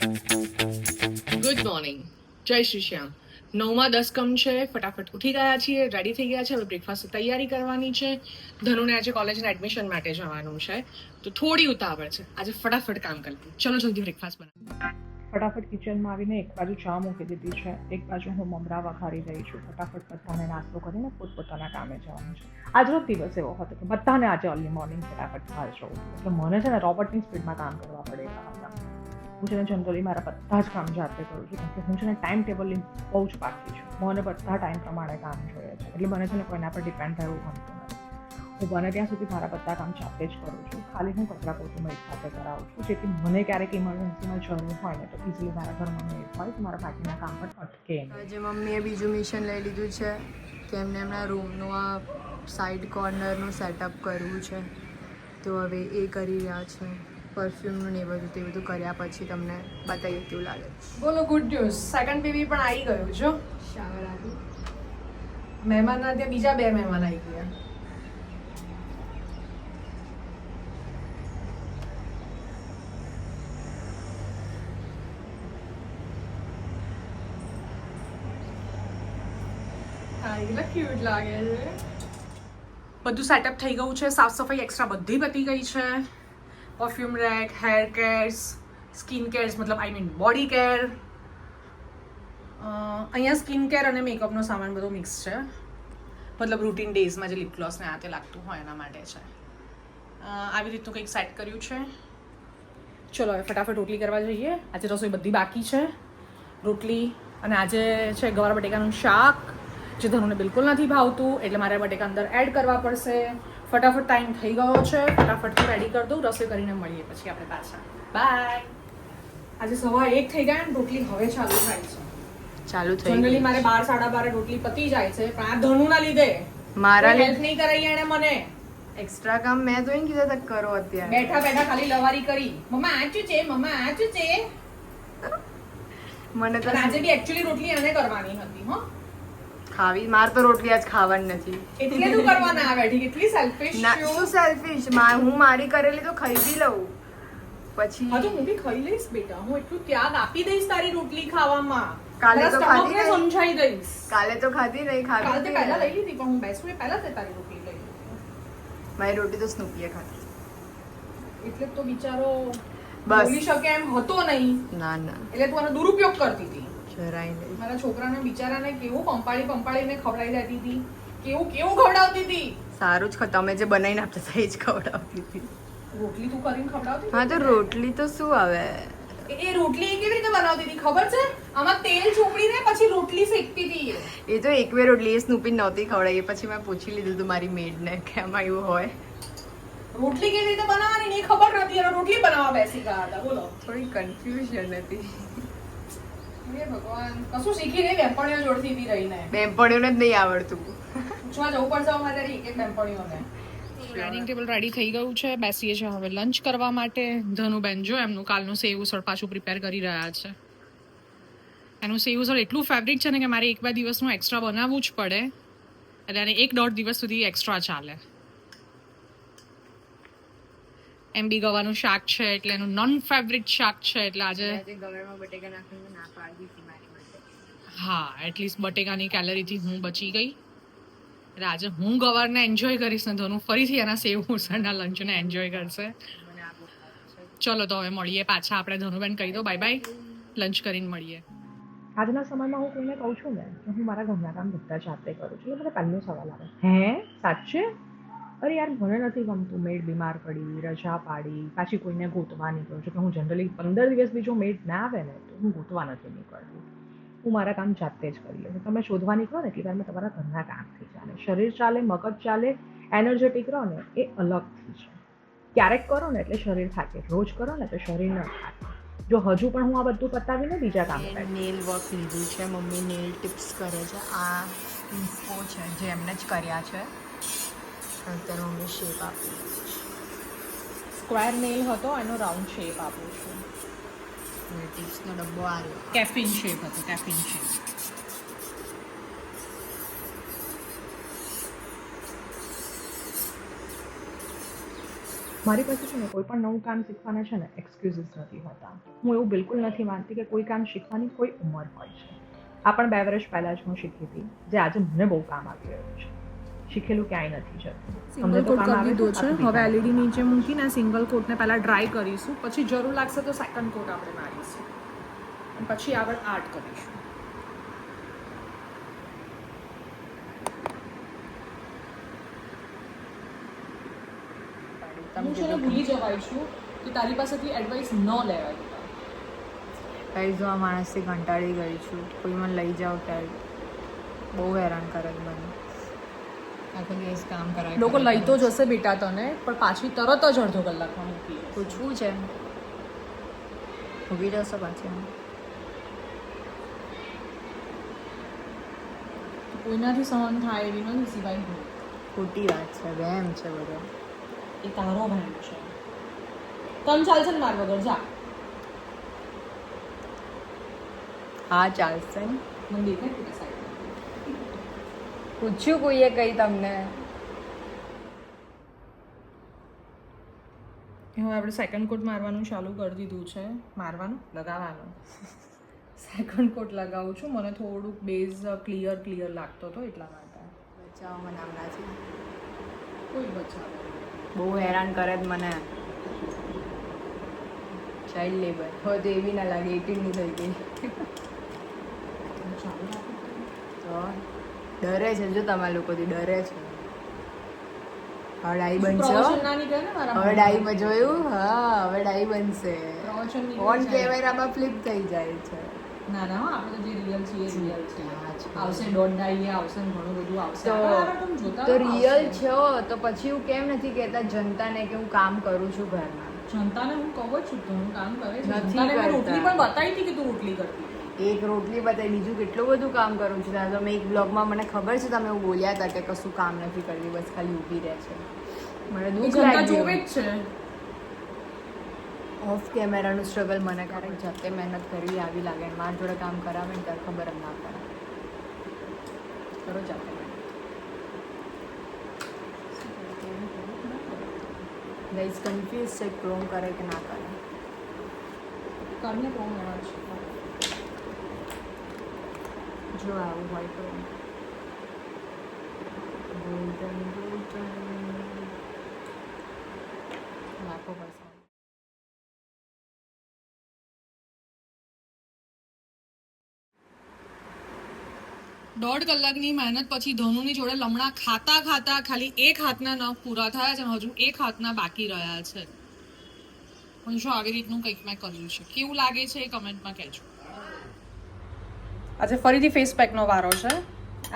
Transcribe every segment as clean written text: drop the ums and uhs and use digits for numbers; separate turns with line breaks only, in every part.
Good morning, જય શ્રી શ્યામ. 9:10 કમ છે. ફટાફટ ઉઠી ગયા છીએ, રેડી થઈ ગયા છે. હવે બ્રેકફાસ્ટ તૈયારી કરવાની છે. ધનુને આજે કોલેજના એડમિશન માટે જવાનું છે, તો થોડી ઉતાવળ છે. આજે ફટાફટ કામ કરી લઈએ. ચલો જલ્દી બ્રેકફાસ્ટ બનાવો. ફટાફટ કિચનમાં આવીને એક બાજુ ચા મૂકી દીધી છે, એક બાજુ હું મમરા વઘારી રહી છું. ફટાફટ બધાને નાસ્તો કરીને પોતપોતાના કામે જવાનું છે. આજનો દિવસ એવો હતો કે બધાને આજે અર્લી મોર્નિંગ ફટાફટ બહાર જવું હતું. એટલે મને છે ને રોબોટની સ્પીડમાં કામ કરવા પડેલા હતા. હું છે ને જનરલી મારા બધા જ કામ જાતે કરું છું, કેમ કે હું છે ને ટાઈમ ટેબલની બહુ જ પાકી છું. મને બધા ટાઈમ પ્રમાણે કામ જોઈએ છે, એટલે મને છે ને કોઈના પર ડિપેન્ડ થવું ગમતું નથી. હું બને ત્યાં સુધી મારા બધા કામ જાતે જ કરું છું. ખાલી હું કચરા પોતું મેં સાથે કરાવું છું, જેથી મને ક્યારેક ઇમરજન્સીમાં જરૂર હોય ને તો ઇઝીલી મારા ઘરમાં મેં હોય તો મારા બાકીના કામ પણ અટકે નહીં.
આજે મમ્મીએ બીજું મિશન લઈ લીધું છે કે એમને એમના રૂમનું આ સાઈડ કોર્નરનું સેટઅપ કરવું છે, તો હવે એ કરી રહ્યા છે. પરફ્યુમનું ને એ બધું તે બધું કર્યા પછી તમને બતાવીએ કેવું લાગે.
બોલો, ગુડ ન્યૂઝ, સેકન્ડ બેબી પણ આવી ગયું જો.
શાવર આવી
મહેમાનના ત્યાં બીજા 2 મહેમાન આવી ગયા. કેટલા ક્યુટ લાગે છે. બધું સેટઅપ થઈ ગયું છે, સાફ સફાઈ એક્સ્ટ્રા બધી પતી ગઈ છે. Perfume rack, hair cares, skin cares, મતલબ આઈ મીન બોડી કેર. અહીંયા સ્કિન કેર અને મેકઅપનો સામાન બધો મિક્સ છે, મતલબ રૂટીન ડેઝમાં જે લિપ ગ્લોસ ને આ તે લાગતું હોય એના માટે છે. આવી રીતનું કંઈક સેટ કર્યું છે. ચલો હવે ફટાફટ રોટલી કરવા જઈએ. આજે રસોઈ બધી બાકી છે. રોટલી અને આજે છે ગવાર બટેકાનું શાક, જે ધનુને બિલકુલ નથી ભાવતું, એટલે મારે બટેકા અંદર એડ કરવા પડશે. ફટાફટ ટાઈમ થઈ ગયો છે, ફટાફટ રેડી કરી દઉં. રસોઈ કરીને મળીએ પછી આપણે પાછા. બાય. આજે 1:15 થઈ ગયા ને રોટલી હવે ચાલુ થાય છે.
ચાલુ થઈ
જનરલી મારે 12 સાડા 12 રોટલી પતી જાય છે, પણ આ ધનુના લીધે
મારા
હેલ્પ નહીં કરાઈ એણે મને.
એક્સ્ટ્રા કામ મેં તો કીધા તક કરો અત્યારે.
બેઠા બેઠા ખાલી લવારી કરી, મમ્મા આ શું છે, મમ્મા આ શું છે.
મને તો
પણ આજે બી એકચ્યુઅલી રોટલી એને કરવાની હતી. હો,
ખાવી માર તો રોટલી આજ ખાવાની નથી.
એટલે તું કરવા ના બેઠી. કેટલી સેલ્ફિશ
ના
છું.
શું સેલ્ફિશ, હું મારી કરેલી તો ખાઈ બી લઉં પછી.
હા તો હું બી ખાઈ લઈશ બેટા. હું એટલું ત્યાગ આપી દઈશ તારી રોટલી ખાવામાં.
કાલે તો
તારા
ખાધી
stomach ને
નહીં.
સમજાઈ દઈશ.
કાલે તો ખાધી નહીં,
કાલે તે
ખાધી
પહેલા લઈ
નહીં.
લીધી, પણ હું બેસું એ પહેલા તે તારી રોટલી લઈ લીધી.
મારી રોટી તો સ્નૂપીએ ખાધી.
એટલે જ તો બિચારો
બસ.
બોલી શકે એમ હતો નહીં,
ના ના
એટલે તું આનો દુરુપયોગ કરતી હતી.
જરાય નહીં.
મારા છોકરાને બિચારાને કેવું પંપાળીને ખવડાવી દેતી હતી, કેવું ખવડાવતી હતી.
સારું જ તમે જે બનાવીને આપતા હતા એ જ ખવડાવતી હતી.
રોટલી તું કરીને ખવડાવતી
હા તો રોટલી તો શું આવે.
એ રોટલી કેવી રીતે બનાવતી હતી ખબર છે? આમાં તેલ ચોપડીને પછી રોટલી શેકતી હતી.
એ તો એક વે રોટલી એ સ્નૂપી નહોતી ખવડાવી, પછી મેં પૂછી લીધું હતું મારી મેડને કે આમાં એવું હોય.
રોટલી કેવી રીતે બનાવવાની એ ખબર નથી, અને રોટલી બનાવવા બેસી ગયા હતા. બોલો,
થોડી કન્ફ્યુઝન હતી.
હે ભગવાન, કશું શીખી નહીં, બેનપણીઓ જોડતી હતી રહીને.
બેનપણીઓને જ નહીં આવડતું.
પૂછવા જવું પડશે અમારે એક બેનપણીઓને. ડાઇનિંગ ટેબલ રેડી થઈ ગયું છે, બેસીએ છીએ હવે લંચ કરવા માટે. ધનુબેન જો એમનું કાલનું સેવ ઉસળ પાછું પ્રિપેર કરી રહ્યા છે. એનું સેવ ઉસળ એટલું ફેવરિટ છે ને કે મારે 1-2 દિવસનું એક્સ્ટ્રા બનાવવું જ પડે, એટલે એને 1-1.5 દિવસ સુધી એક્સ્ટ્રા ચાલે. એમ બી ગવાનું શાક છે એટલે એનું નોન ફેવરિટ શાક છે, એટલે આજે હા એટલીસ્ટ બટેકાની કેલરીથી હું બચી ગઈ. એટલે આજે હું ગવારને એન્જોય કરીશ ને ધનુ ફરીથી એના સેવ ઉસળના લંચને એન્જોય કરશે. ચલો તો હવે મળીએ પાછા. આપણે ધનુબેન કહી દો બાય બાય, લંચ કરીને મળીએ. આજના સમયમાં હું કોઈને કહું છું ને કે હું મારા ઘરના કામ બધા જાતે કરું છું, એટલે મને પહેલો સવાલ આવે, હે સાચે? અરે યાર મને નથી ગમતું, મેડ બીમાર પડી, રજા પાડી, પાછી કોઈને ગોતવા નીકળું છું. કે હું જનરલી 15 દિવસ બી જો મેડ ના આવે ને તો હું ગોતવા નથી નીકળતી. હું મારા કામ જાતે જ કરી લઉં છું. તમે શોધવા નીકળો ને એટલી વારમાં તમારા ઘરના કામથી ચાલે. શરીર ચાલે, મગજ ચાલે, એનર્જેટિક રહો ને એ અલગથી છે. ક્યારેક કરો ને એટલે શરીર થાકે, રોજ કરો ને તો શરીર ન થાકે. જો હજુ પણ હું આ બધું પતાવીને બીજા કામ
નેલ વર્ક લીધું છે, મમ્મી નેલ ટિપ્સ કરે છે. આ ઇન્ફો છે જે એમને જ કર્યા છે. અત્યારે મમ્મી શેપ આપી
સ્ક્વેર નેલ હતો, એનો રાઉન્ડ શેપ આપું છું.
ટિપ્સનો ડબ્બો આવ્યો.
કેફિન શેપ હતો, કેફિન શેપ. મારી પાસે છે ને કોઈ પણ નવું કામ શીખવાના છે ને એક્સક્યુઝીસ નથી હોતા. હું એવું બિલકુલ નથી માનતી કે કોઈ કામ શીખવાની કોઈ ઉંમર હોય છે. આ પણ 2 વર્ષ પહેલાં જ હું શીખી હતી, જે આજે મને બહુ કામ આવી રહ્યું છે. શીખેલું ક્યાંય નથી જતું.
સિંગલ કોટ કરી દીધો છે. હવે એલઈડી નીચે મૂકીને સિંગલ કોટને પહેલાં ડ્રાય કરીશું, પછી જરૂર લાગશે તો સેકન્ડ કોટ આપણે મારીશું અને પછી આગળ આર્ટ કરીશું. હું છે ને ભૂલી જવાય છું કે તારી પાસેથી એડવાઇસ ન લેવાય.
ગાઈઝ હું આ માણસથી કંટાળી ગઈ છું. કોઈ મને લઈ જાઓ ત્યારે બહુ હેરાન કરે છે મને. આખો દિવસ કામ કરાય.
લોકો લઈ તો જશે બેટા તને, પણ પાછી તરત જ અડધો કલાકમાં મૂકી
પૂછવું છે, ઊભી જશો પાછી.
કોઈનાથી સહન થાય એવી નથી સિવાય હું.
ખોટી વાત છે, વહેમ છે બધો.
એ તારો ભાઈ છે. તને ચાલશે ને માર વગર જા.
હા ચાલશે ને.
મને દેખાય કે સાઈડ
પૂછ્યું કોઈએ કંઈ તમને?
હવે આપણે સેકન્ડ કોટ મારવાનું ચાલુ કરી દીધું છે. લગાવવાનું સેકન્ડ કોટ લગાવું છું. મને થોડુંક બેઝ ક્લિયર લાગતો હતો એટલા માટે.
બચાવો મને હમણાંથી.
કોઈ બચાવ
બહુ હેરાન કરે જ મને. ચાઇલ્ડ લેબર હવે તો એવી ના લાગે, 18ની થઈ ગઈ તો ડરે છે. જો તમારા લોકોથી ડરે છે. હવે ડાઈ બનશે. હવે ડાઈમાં જોયું? હા હવે ડાઈ બનશે. ફોન કેમેરામાં ફ્લિપ થઈ જાય છે.
ના ના આપણે તો જે રિયલ છીએ રિયલ છે.
હા છે.
આવશે દોડાઈએ આવશે ને ઘણું બધું આવશે.
તો રિયલ છો તો પછી હું કેમ નથી કહેતા જનતાને કે હું કામ કરું છું ઘરમાં?
જનતાને હું કહું જ છું તો હું કામ કરે છે.
નથી
જનતાને મેં રોટલી
કરતા.
પણ બતાવી હતી કે તું રોટલી કરતી.
એક રોટલી બતાવી, બીજું કેટલું બધું કામ કરું છું. ત્યાં તમે એક બ્લોગમાં મને ખબર છે તમે એવું બોલ્યા હતા કે કશું કામ નથી કરતી, બસ ખાલી ઊભી રહે છે. મને
એ
દુઃખ
જનતા જોવે
લાગ્યું.
જ છે.
ઓફ કેમેરાનું સ્ટ્રગલ મને ક્યારેક જાતે મહેનત કરવી આવી લાગે. મારા જોડે કામ કરાવે ને ત્યારે ખબર જ ના પડે. કરો જાતે મહેનત. ગાઈઝ કન્ફ્યુઝ છે ક્રોમ કરે કે ના કરે.
કરને કોણ આવે છે?
જો આવું હોય તો લાખો પૈસા.
દોઢ કલાકની મહેનત પછી ધનુની જોડે લમણા ખાતા ખાલી એક હાથના નખ પૂરા થયા છે, હજુ એક હાથના બાકી રહ્યા છે. પણ જો આવી રીતનું કંઈક મેં કર્યું છે. કેવું લાગે છે એ કમેન્ટમાં કહેજો.
આજે ફરીથી ફેસ પેકનો વારો છે.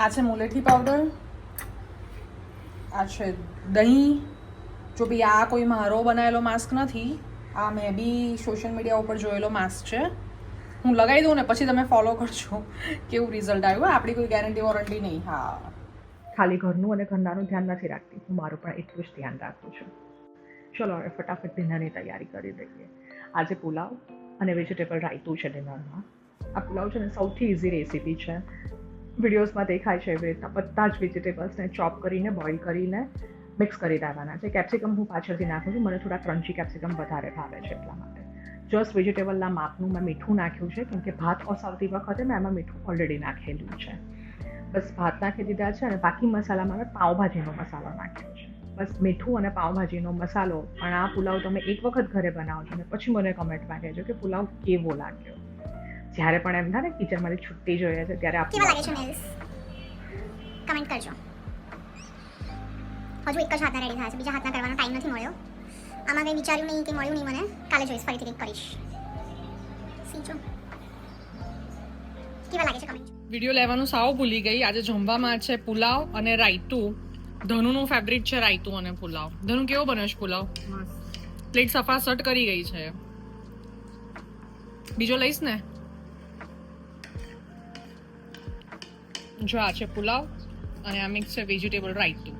આ છે મુલેઠી પાવડર, આ છે દહીં. જો બી આ કોઈ મારો બનાવેલો માસ્ક નથી, આ મેં બી સોશિયલ મીડિયા ઉપર જોયેલો માસ્ક છે. હું લગાવી દઉં ને પછી તમે ફોલો કરજો કેવું રિઝલ્ટ આવ્યું. આપણી કોઈ ગેરંટી વોરંટી નહીં. હા, ખાલી ઘરનું અને ઘરનાનું ધ્યાન નથી રાખતી, હું મારું પણ એટલું જ ધ્યાન રાખું છું. ચલો હવે ફટાફટ ડિનરની તૈયારી કરી દઈએ. આજે પુલાવ અને વેજીટેબલ રાયતું છે ડિનરમાં. આ પુલાવ છે ને સૌથી ઇઝી રેસીપી છે. વિડીયોઝમાં દેખાય છે એવી રીતના બધા જ વેજીટેબલ્સને ચોપ કરીને બોઇલ કરીને મિક્સ કરી દેવાના છે. કેપ્સિકમ હું પાછળથી નાખું છું, મને થોડા ક્રન્ચી કેપ્સિકમ વધારે ભાવે છે એટલા માટે. જસ્ટ વેજીટેબલના માપનું મેં મીઠું નાખ્યું છે, કેમ કે ભાત ઓસાવતી વખતે મેં એમાં મીઠું ઓલરેડી નાખેલું છે. બસ ભાત નાખી દીધા છે અને બાકી મસાલામાં મેં પાઉંભાજીનો મસાલો નાખ્યો છે. બસ મીઠું અને પાઉંભાજીનો મસાલો. પણ આ પુલાવ તમે એક વખત ઘરે બનાવજો ને પછી મને કમેન્ટમાં કહેજો કે પુલાવ કેવો લાગ્યો. જ્યારે પણ એમ થાય ને કિચનમાંથી છુટ્ટી જોઈએ છે ત્યારે
કેવા લાગે છે નેલ્સ? કમેન્ટ કરજો. હજુ એક જ હાથના રેડી થયા છે, બીજા હાથના કરવાનો ટાઈમ નથી મળ્યો. આમાં કંઈ વિચાર્યું નહીં કે મળ્યું નહીં મને. કાલે જોઈશ, ફરીથી કંઈક કરીશ. સીજો કેવા લાગે છે કમેન્ટ.
વિડીયો લેવાનું સાવ ભૂલી ગઈ. આજે જમવામાં છે પુલાવ અને રાયતું. ધનુનું ફેવરિટ છે રાયતું અને પુલાવ. ધનુ કેવો બન્યો છે પુલાવ? પ્લેટ સફાસટ કરી ગઈ છે. બીજો લઈશ ને? જો આ છે પુલાવ અને આ મિક્સ છે વેજીટેબલ રાયતું.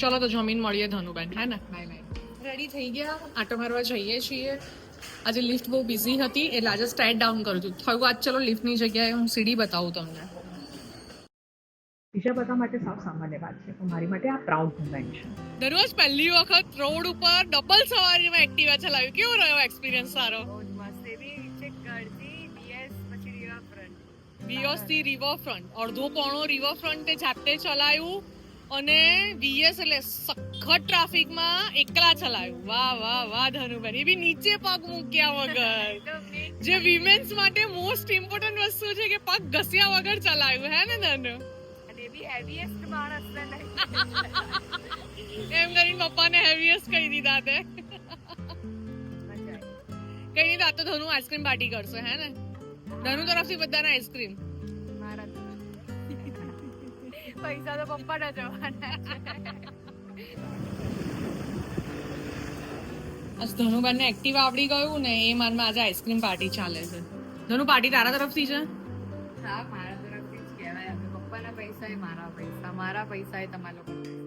ચલો તો જમીન મળીએ ધનુબેન, હે ને? Bye bye. રેડી થઈ ગયા, આટો મારવા જઈએ છીએ. આજે લિફ્ટ બહુ બિઝી હતી એટલે આજે સ્ટેન્ડ ડાઉન કરું છું. થયું આજ ચલો લિફ્ટની જગ્યાએ હું સીડી બતાવું તમને.
બીજા બધા માટે સાવ સામાન્ય વાત છે પણ મારી માટે આ પ્રાઉડ મુમેન્ટ છે.
દરરોજ પહેલી વખત રોડ ઉપર ડબલ સવારીમાં એક્ટિવા ચલાવ્યું, કેવો રહ્યો એક્સપિરિયન્સ સારો?
બહુ જ મસ્ત. એવી નીચે ગળતી BS પછી રિવરફ્રન્ટ.
બીએસ થી રિવરફ્રન્ટ, અડધો પોણો રિવરફ્રન્ટે જાતે ચલાવ્યું અને બીએસ એટલે સખત ટ્રાફિકમાં એકલા ચલાવ્યું. વાહ વાહ વાહ ધનુબેન, એ બી નીચે પગ મૂક્યા વગર. જે વિમેન્સ માટે મોસ્ટ ઇમ્પોર્ટન્ટ વસ્તુ છે કે પગ ઘસ્યા વગર ચલાવ્યું, હે ને ધનુ?
અને એ બી હેવીએસ્ટ માણસને લઈને.
એમ કરીને પપ્પાને હેવીએસ્ટ કહી દીધા તે.
મજા આવી.
કઈ નહીં, આ તો ધનુ આઈસ્ક્રીમ પાર્ટી કરશે, હે ને? ધનુ તરફથી બધાને આઈસ્ક્રીમ.
મારા તો પૈસા તો પપ્પાના જવાના છે.
બસ ધનુબેનને એક્ટિવા આવડી ગયું ને એ માનમાં આજે આઈસ્ક્રીમ પાર્ટી ચાલે છે. ધનુ, પાર્ટી તારા તરફથી છે?
હા, મારા તરફથી જ કહેવાય. હવે પપ્પાના પૈસા એ મારા પૈસા, મારા પૈસા એ તમારા લોકો.